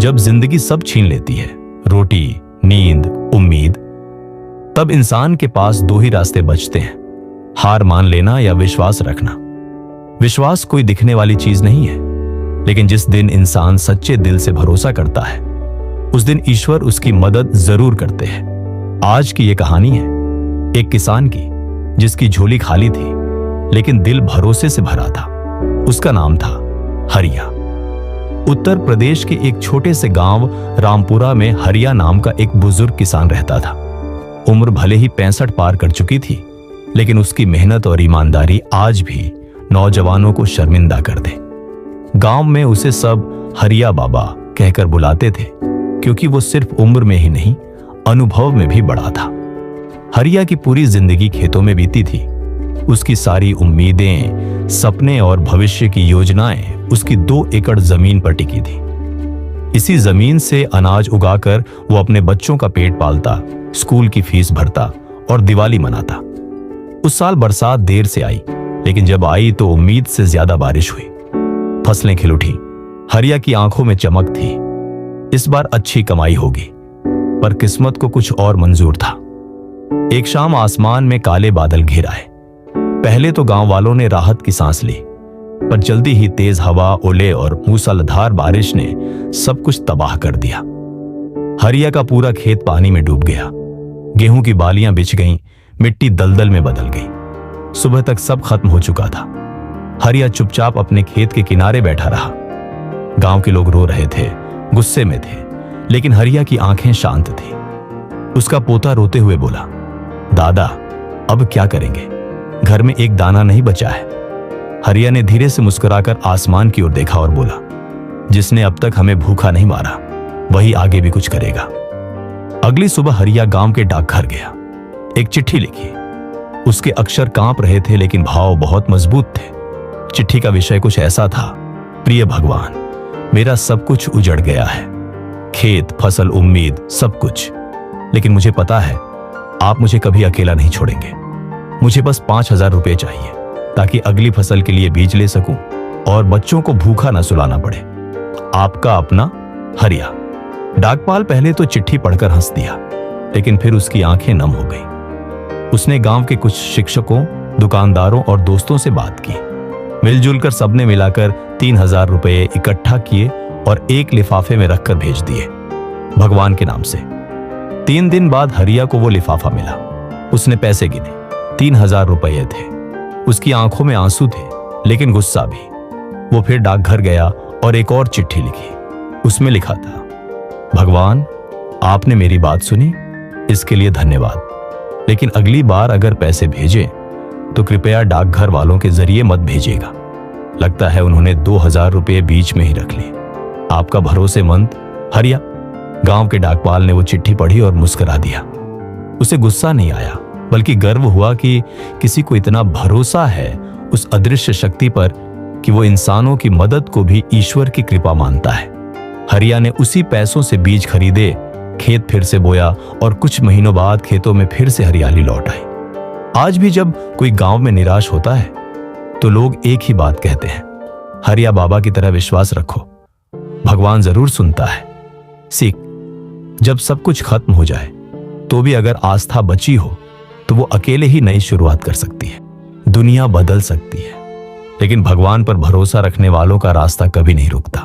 जब जिंदगी सब छीन लेती है, रोटी, नींद, उम्मीद, तब इंसान के पास दो ही रास्ते बचते हैं, हार मान लेना या विश्वास रखना। विश्वास कोई दिखने वाली चीज नहीं है, लेकिन जिस दिन इंसान सच्चे दिल से भरोसा करता है, उस दिन ईश्वर उसकी मदद जरूर करते हैं। आज की यह कहानी है एक किसान की, जिसकी झोली खाली थी लेकिन दिल भरोसे से भरा था। उसका नाम था हरिया। उत्तर प्रदेश के एक छोटे से गांव रामपुरा में हरिया नाम का एक बुजुर्ग किसान रहता था। उम्र भले ही 65 पार कर चुकी थी, लेकिन उसकी मेहनत और ईमानदारी आज भी नौजवानों को शर्मिंदा कर दे। गांव में उसे सब हरिया बाबा कहकर बुलाते थे, क्योंकि वो सिर्फ उम्र में ही नहीं, अनुभव में भी बड़ा था। हरिया की पूरी जिंदगी खेतों में बीती थी। उसकी सारी उम्मीदें, सपने और भविष्य की योजनाएं उसकी 2 एकड़ जमीन पर टिकी थी। इसी जमीन से अनाज उगाकर वो अपने बच्चों का पेट पालता, स्कूल की फीस भरता और दिवाली मनाता। उस साल बरसात देर से आई, लेकिन जब आई तो उम्मीद से ज्यादा बारिश हुई। फसलें खिल उठी। हरिया की आंखों में चमक थी। इस बार अच्छी कमाई होगी, पर किस्मत को कुछ और मंजूर था। एक शाम आसमान में काले बादल घिर आए। पहले तो गांव वालों ने राहत की सांस ली, पर जल्दी ही तेज हवा, ओले और मूसलाधार बारिश ने सब कुछ तबाह कर दिया। हरिया का पूरा खेत पानी में डूब गया। गेहूं की बालियां बिछ गईं, मिट्टी दलदल में बदल गई। सुबह तक सब खत्म हो चुका था। हरिया चुपचाप अपने खेत के किनारे बैठा रहा। गांव के लोग रो रहे थे, गुस्से में थे, लेकिन हरिया की आंखें शांत थी। उसका पोता रोते हुए बोला, दादा, अब क्या करेंगे? घर में एक दाना नहीं बचा है। हरिया ने धीरे से मुस्कुराकर आसमान की ओर देखा और बोला, जिसने अब तक हमें भूखा नहीं मारा, वही आगे भी कुछ करेगा। अगली सुबह हरिया गांव के डाकघर गया। एक चिट्ठी लिखी। उसके अक्षर कांप रहे थे, लेकिन भाव बहुत मजबूत थे। चिट्ठी का विषय कुछ ऐसा था, प्रिय भगवान, मेरा सब कुछ उजड़ गया है, खेत, फसल, उम्मीद, सब कुछ। लेकिन मुझे पता है आप मुझे कभी अकेला नहीं छोड़ेंगे। मुझे बस 5000 रुपये चाहिए, ताकि अगली फसल के लिए बीज ले सकूं और बच्चों को भूखा न सुलाना पड़े। आपका अपना हरिया। डाकपाल पहले तो चिट्ठी पढ़कर हंस दिया, लेकिन फिर उसकी आंखें नम हो गई। उसने गांव के कुछ शिक्षकों, दुकानदारों और दोस्तों से बात की। मिलजुल कर सबने मिलाकर 3000 रुपये इकट्ठा किए और एक लिफाफे में रखकर भेज दिए, भगवान के नाम से। 3 दिन बाद हरिया को वो लिफाफा मिला। उसने पैसे गिने। 3000 रुपये थे। उसकी आंखों में आंसू थे, लेकिन गुस्सा भी। वो फिर डाकघर गया और एक और चिट्ठी लिखी। उसमें लिखा था, भगवान, आपने मेरी बात सुनी, इसके लिए धन्यवाद। लेकिन अगली बार अगर पैसे भेजें तो कृपया डाकघर वालों के जरिए मत भेजिएगा। लगता है उन्होंने 2000 रुपये बीच में ही रख लिए। आपका भरोसेमंद हरिया। गांव के डाकपाल ने वो चिट्ठी पढ़ी और मुस्कुरा दिया। उसे गुस्सा नहीं आया, बल्कि गर्व हुआ कि किसी को इतना भरोसा है उस अदृश्य शक्ति पर कि वो इंसानों की मदद को भी ईश्वर की कृपा मानता है। हरिया ने उसी पैसों से बीज खरीदे, खेत फिर से बोया और कुछ महीनों बाद खेतों में फिर से हरियाली लौट आई। आज भी जब कोई गांव में निराश होता है तो लोग एक ही बात कहते हैं, हरिया बाबा की तरह विश्वास रखो, भगवान जरूर सुनता है। सीख, जब सब कुछ खत्म हो जाए तो भी अगर आस्था बची हो तो वो अकेले ही नई शुरुआत कर सकती है। दुनिया बदल सकती है, लेकिन भगवान पर भरोसा रखने वालों का रास्ता कभी नहीं रुकता।